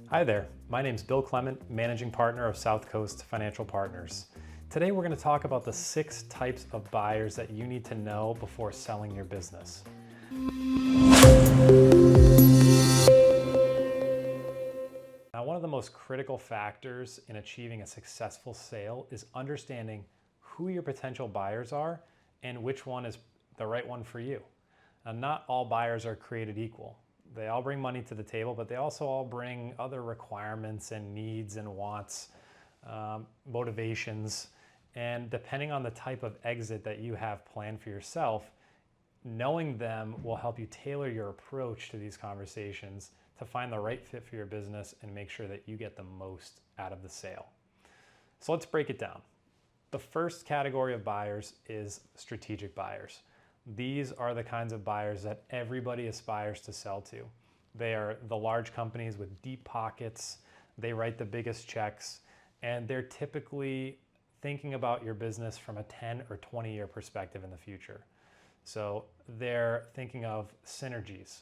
Hi there, my name is Bill Clement, Managing Partner of South Coast Financial Partners. Today we're going to talk about the 6 types of buyers that you need to know before selling your business. Now, one of the most critical factors in achieving a successful sale is understanding who your potential buyers are and which one is the right one for you. Now, not all buyers are created equal. They all bring money to the table, but they also all bring other requirements and needs and wants, motivations. And depending on the type of exit that you have planned for yourself, knowing them will help you tailor your approach to these conversations to find the right fit for your business and make sure that you get the most out of the sale. So let's break it down. The first category of buyers is strategic buyers. These are the kinds of buyers that everybody aspires to sell to. They are the large companies with deep pockets, they write the biggest checks, and they're typically thinking about your business from a 10 or 20-year perspective in the future. So they're thinking of synergies.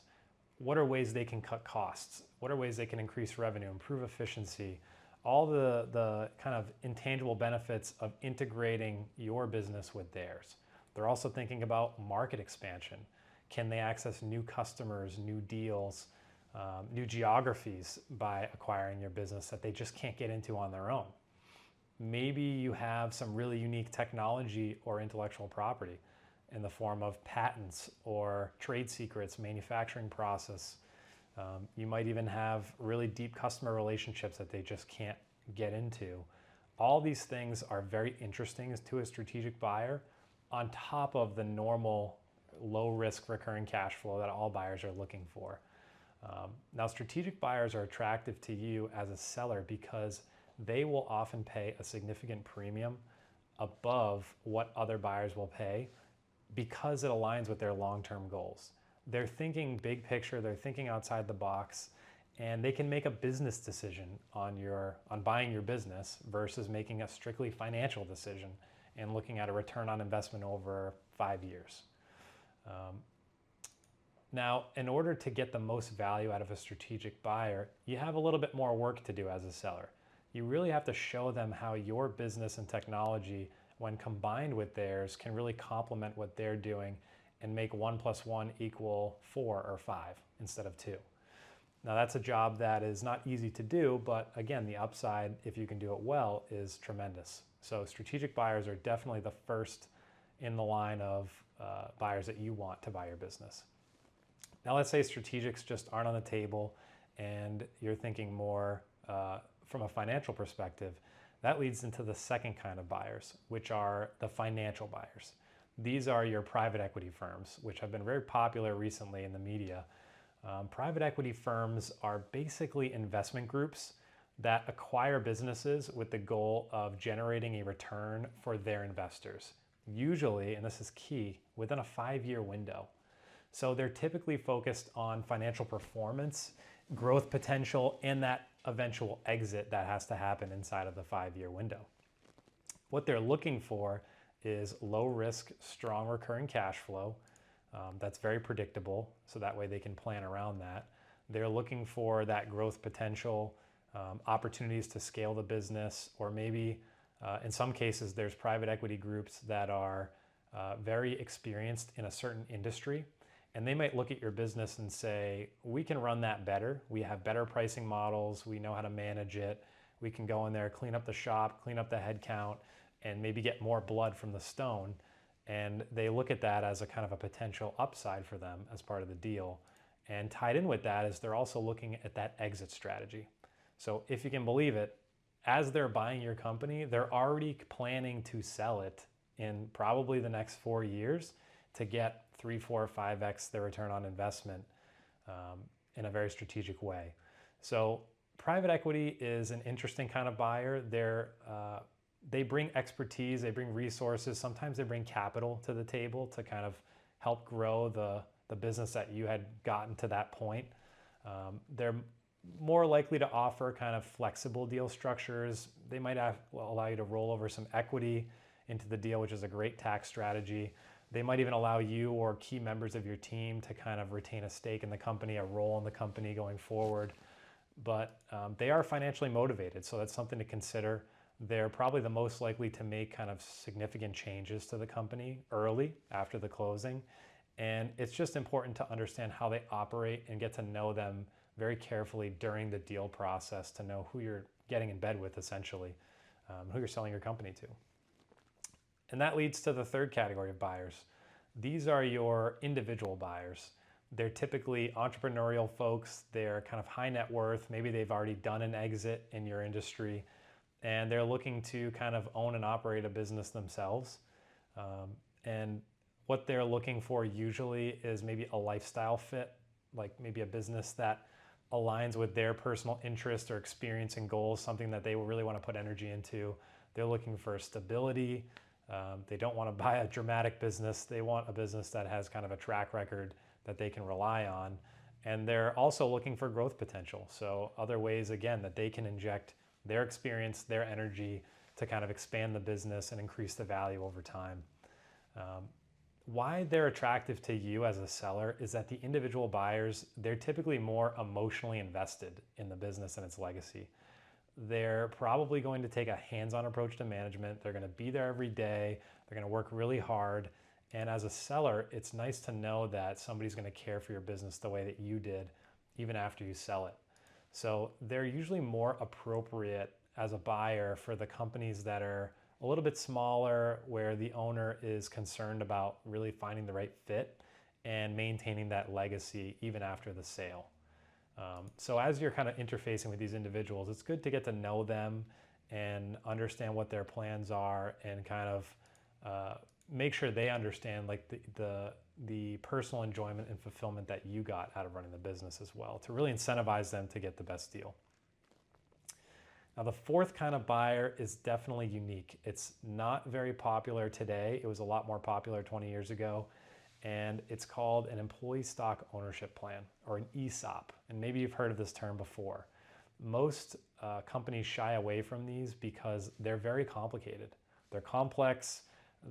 What are ways they can cut costs? What are ways they can increase revenue, improve efficiency? All the kind of intangible benefits of integrating your business with theirs. They're also thinking about market expansion. Can they access new customers, new deals, new geographies by acquiring your business that they just can't get into on their own? Maybe you have some really unique technology or intellectual property in the form of patents or trade secrets, manufacturing process. You might even have really deep customer relationships that they just can't get into. All these things are very interesting to a strategic buyer, on top of the normal low-risk recurring cash flow that all buyers are looking for. Now, strategic buyers are attractive to you as a seller because they will often pay a significant premium above what other buyers will pay because it aligns with their long-term goals. They're thinking big picture, they're thinking outside the box, and they can make a business decision on buying your business versus making a strictly financial decision and looking at a return on investment over 5 years. Now, in order to get the most value out of a strategic buyer, you have a little bit more work to do as a seller. You really have to show them how your business and technology, when combined with theirs, can really complement what they're doing and make 1 + 1 = 4 or 5 instead of 2. Now, that's a job that is not easy to do, but again, the upside, if you can do it well, is tremendous. So strategic buyers are definitely the first in the line of buyers that you want to buy your business. Now, let's say strategics just aren't on the table and you're thinking more from a financial perspective. That leads into the second kind of buyers, which are the financial buyers. These are your private equity firms, which have been very popular recently in the media. Private equity firms are basically investment groups that acquire businesses with the goal of generating a return for their investors. Usually, and this is key, within a 5-year window. So they're typically focused on financial performance, growth potential, and that eventual exit that has to happen inside of the 5-year window. What they're looking for is low risk, strong recurring cash flow. That's very predictable, so that way they can plan around that. They're looking for that growth potential, opportunities to scale the business, or maybe in some cases there's private equity groups that are very experienced in a certain industry, and they might look at your business and say, we can run that better. We have better pricing models. We know how to manage it. We can go in there, clean up the shop, clean up the headcount, and maybe get more blood from the stone. And they look at that as a kind of a potential upside for them as part of the deal. And tied in with that is they're also looking at that exit strategy. So if you can believe it, as they're buying your company, they're already planning to sell it in probably the next 4 years to get 3, 4, 5x their return on investment in a very strategic way. So private equity is an interesting kind of buyer. They bring expertise, they bring resources, sometimes they bring capital to the table to kind of help grow the business that you had gotten to that point. They're more likely to offer kind of flexible deal structures. They might allow you to roll over some equity into the deal, which is a great tax strategy. They might even allow you or key members of your team to kind of retain a stake in the company, a role in the company going forward. but they are financially motivated, so that's something to consider. They're probably the most likely to make kind of significant changes to the company early after the closing. And it's just important to understand how they operate and get to know them very carefully during the deal process to know who you're getting in bed with, essentially, who you're selling your company to. And that leads to the third category of buyers. These are your individual buyers. They're typically entrepreneurial folks. They're kind of high net worth. Maybe they've already done an exit in your industry, and they're looking to kind of own and operate a business themselves. And what they're looking for usually is maybe a lifestyle fit, like maybe a business that aligns with their personal interest or experience and goals, something that they really want to put energy into. They're looking for stability. They don't want to buy a dramatic business. They want a business that has kind of a track record that they can rely on. And they're also looking for growth potential. So other ways, again, that they can inject their experience, their energy to kind of expand the business and increase the value over time. Why they're attractive to you as a seller is that the individual buyers, they're typically more emotionally invested in the business and its legacy. They're probably going to take a hands-on approach to management. They're going to be there every day. They're going to work really hard. And as a seller, it's nice to know that somebody's going to care for your business the way that you did, even after you sell it. So they're usually more appropriate as a buyer for the companies that are a little bit smaller, where the owner is concerned about really finding the right fit and maintaining that legacy even after the sale. So as you're kind of interfacing with these individuals, it's good to get to know them and understand what their plans are, and kind of make sure they understand like the personal enjoyment and fulfillment that you got out of running the business as well, to really incentivize them to get the best deal. Now, the fourth kind of buyer is definitely unique. It's not very popular today. It was a lot more popular 20 years ago. And it's called an employee stock ownership plan, or an ESOP. And maybe you've heard of this term before. Most companies shy away from these because they're very complicated. They're complex,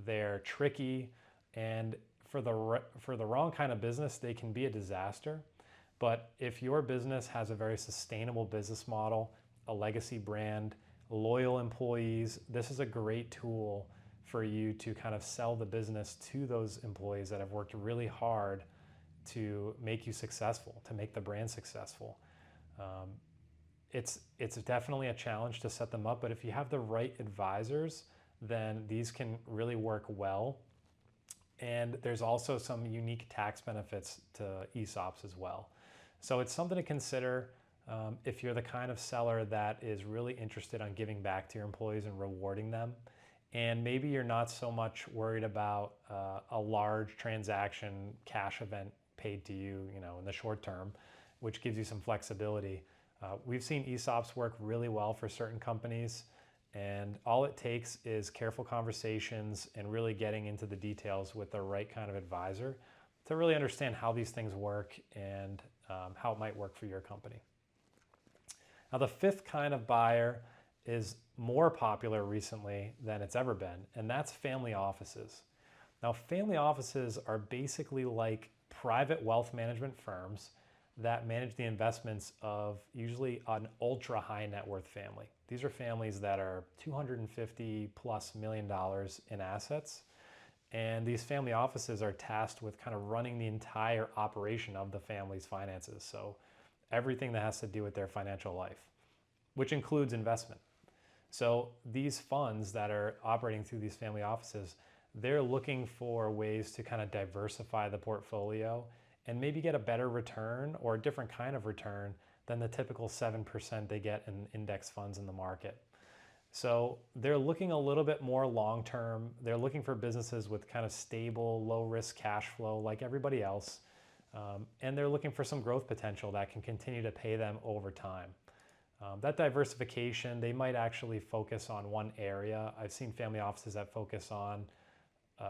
they're tricky, and for the wrong kind of business, they can be a disaster. But if your business has a very sustainable business model, a legacy brand, loyal employees, this is a great tool for you to kind of sell the business to those employees that have worked really hard to make you successful, to make the brand successful. It's definitely a challenge to set them up, but if you have the right advisors, then these can really work well. And there's also some unique tax benefits to ESOPs as well. So it's something to consider. If you're the kind of seller that is really interested on giving back to your employees and rewarding them, and maybe you're not so much worried about a large transaction cash event paid to you, in the short term, which gives you some flexibility. We've seen ESOPs work really well for certain companies, and all it takes is careful conversations and really getting into the details with the right kind of advisor to really understand how these things work and how it might work for your company. Now, the fifth kind of buyer is more popular recently than it's ever been, and that's family offices. Now, family offices are basically like private wealth management firms that manage the investments of usually an ultra high net worth family. These are families that are $250+ million in assets, and these family offices are tasked with kind of running the entire operation of the family's finances. So everything that has to do with their financial life, which includes investment. So these funds that are operating through these family offices, they're looking for ways to kind of diversify the portfolio and maybe get a better return or a different kind of return than the typical 7% they get in index funds in the market. So they're looking a little bit more long-term. They're looking for businesses with kind of stable, low-risk cash flow like everybody else. And they're looking for some growth potential that can continue to pay them over time. That diversification, they might actually focus on one area. I've seen family offices that focus on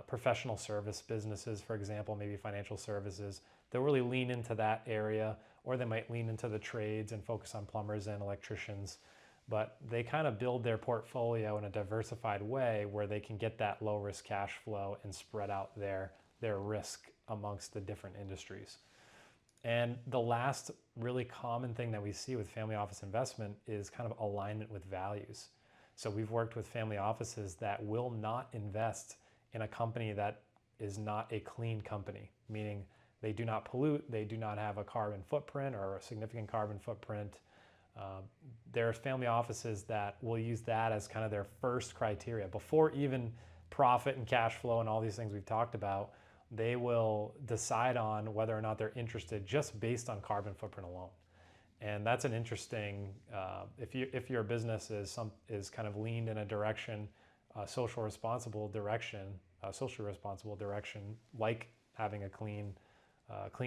professional service businesses, for example, maybe financial services. They'll really lean into that area, or they might lean into the trades and focus on plumbers and electricians. But they kind of build their portfolio in a diversified way where they can get that low risk cash flow and spread out their risk amongst the different industries. And the last really common thing that we see with family office investment is kind of alignment with values. So we've worked with family offices that will not invest in a company that is not a clean company, meaning they do not pollute, they do not have a carbon footprint or a significant carbon footprint. There are family offices that will use that as kind of their first criteria. Before even profit and cash flow and all these things we've talked about, they will decide on whether or not they're interested just based on carbon footprint alone. And that's an interesting, if your business is kind of leaned in a direction, socially responsible direction, like having a clean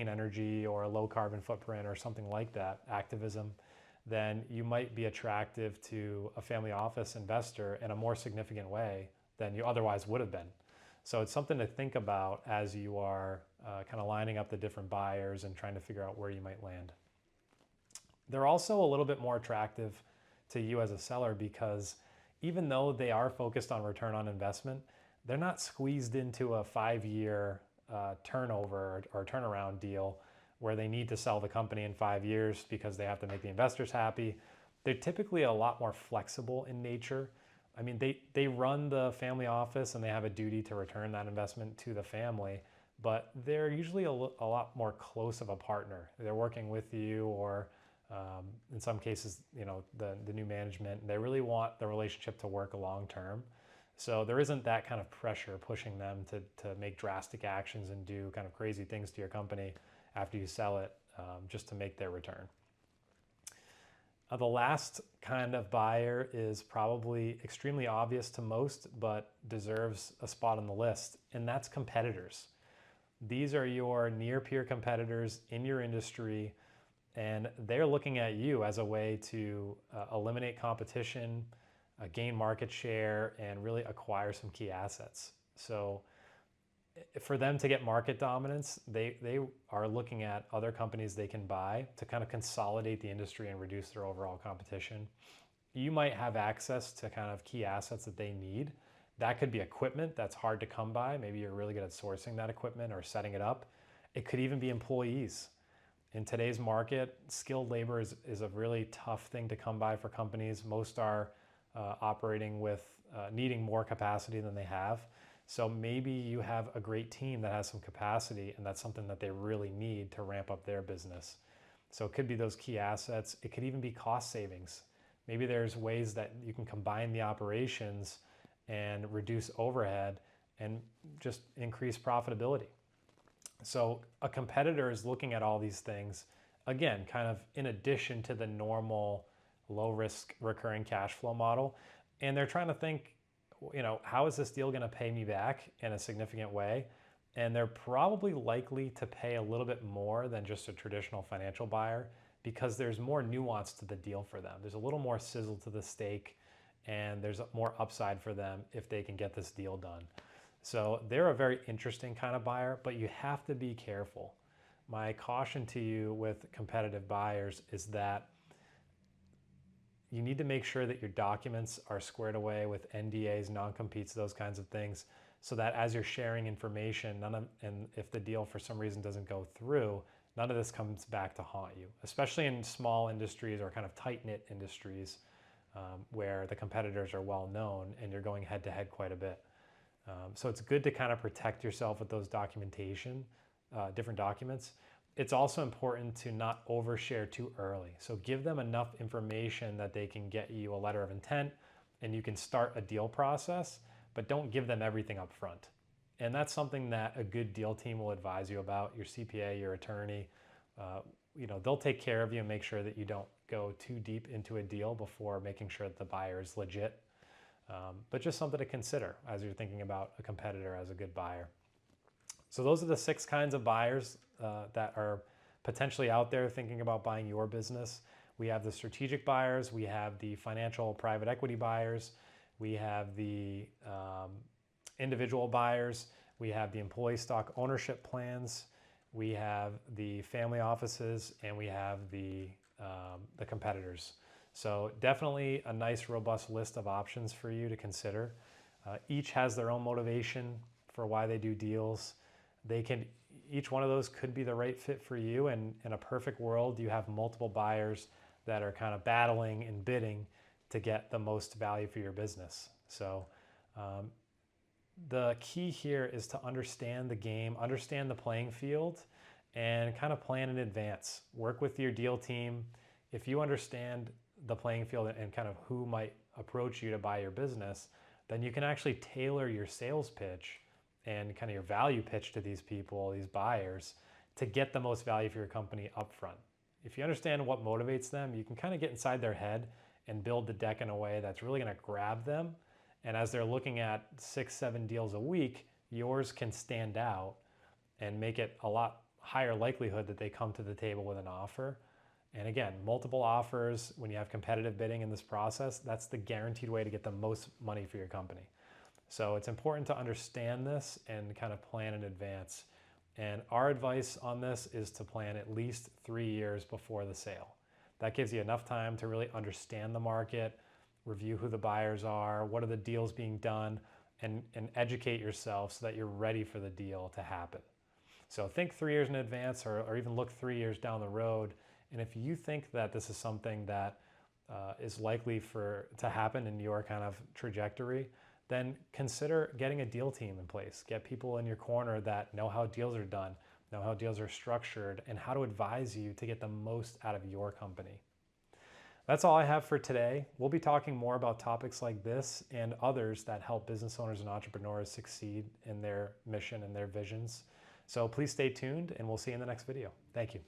energy or a low carbon footprint or something like that, activism, then you might be attractive to a family office investor in a more significant way than you otherwise would have been. So it's something to think about as you are kind of lining up the different buyers and trying to figure out where you might land. They're also a little bit more attractive to you as a seller because even though they are focused on return on investment, they're not squeezed into a 5-year turnover or turnaround deal where they need to sell the company in 5 years because they have to make the investors happy. They're typically a lot more flexible in nature. I mean, they run the family office and they have a duty to return that investment to the family, but they're usually a lot more close of a partner. They're working with you, or in some cases, the new management, they really want the relationship to work long term. So there isn't that kind of pressure pushing them to make drastic actions and do kind of crazy things to your company after you sell it just to make their return. The last kind of buyer is probably extremely obvious to most, but deserves a spot on the list, and that's competitors. These are your near peer competitors in your industry, and they're looking at you as a way to eliminate competition, gain market share, and really acquire some key assets. So for them to get market dominance, they are looking at other companies they can buy to kind of consolidate the industry and reduce their overall competition. You might have access to kind of key assets that they need. That could be equipment that's hard to come by. Maybe you're really good at sourcing that equipment or setting it up. It could even be employees. In today's market, skilled labor is a really tough thing to come by for companies. Most are operating with needing more capacity than they have. So maybe you have a great team that has some capacity, and that's something that they really need to ramp up their business. So it could be those key assets. It could even be cost savings. Maybe there's ways that you can combine the operations and reduce overhead and just increase profitability. So a competitor is looking at all these things, again, kind of in addition to the normal low risk recurring cash flow model. And they're trying to think, how is this deal going to pay me back in a significant way? And they're probably likely to pay a little bit more than just a traditional financial buyer because there's more nuance to the deal for them. There's a little more sizzle to the steak, and there's more upside for them if they can get this deal done. So they're a very interesting kind of buyer, but you have to be careful. My caution to you with competitive buyers is that you need to make sure that your documents are squared away with NDAs, non-competes, those kinds of things, so that as you're sharing information, and if the deal for some reason doesn't go through, none of this comes back to haunt you, especially in small industries or kind of tight-knit industries where the competitors are well known and you're going head-to-head quite a bit. So it's good to kind of protect yourself with those documentation, different documents. It's also important to not overshare too early. So give them enough information that they can get you a letter of intent and you can start a deal process, but don't give them everything up front. And that's something that a good deal team will advise you about. Your CPA, your attorney, they'll take care of you and make sure that you don't go too deep into a deal before making sure that the buyer is legit. But just something to consider as you're thinking about a competitor as a good buyer. So those are the 6 kinds of buyers that are potentially out there thinking about buying your business. We have the strategic buyers, we have the financial private equity buyers, we have the individual buyers, we have the employee stock ownership plans, we have the family offices, and we have the competitors. So definitely a nice robust list of options for you to consider. Each has their own motivation for why they do deals. They can each one of those could be the right fit for you. And in a perfect world, you have multiple buyers that are kind of battling and bidding to get the most value for your business. So the key here is to understand the game, understand the playing field, and kind of plan in advance. Work with your deal team. If you understand the playing field and kind of who might approach you to buy your business, then you can actually tailor your sales pitch and kind of your value pitch to these people, these buyers, to get the most value for your company upfront. If you understand what motivates them, you can kind of get inside their head and build the deck in a way that's really going to grab them. And as they're looking at 6, 7 deals a week, yours can stand out and make it a lot higher likelihood that they come to the table with an offer. And again, multiple offers, when you have competitive bidding in this process, that's the guaranteed way to get the most money for your company. So it's important to understand this and kind of plan in advance. And our advice on this is to plan at least 3 years before the sale. That gives you enough time to really understand the market, review who the buyers are, what are the deals being done, and educate yourself so that you're ready for the deal to happen. So think 3 years in advance, or even look 3 years down the road. And if you think that this is something that is likely to happen in your kind of trajectory, then consider getting a deal team in place. Get people in your corner that know how deals are done, know how deals are structured, and how to advise you to get the most out of your company. That's all I have for today. We'll be talking more about topics like this and others that help business owners and entrepreneurs succeed in their mission and their visions. So please stay tuned, and we'll see you in the next video. Thank you.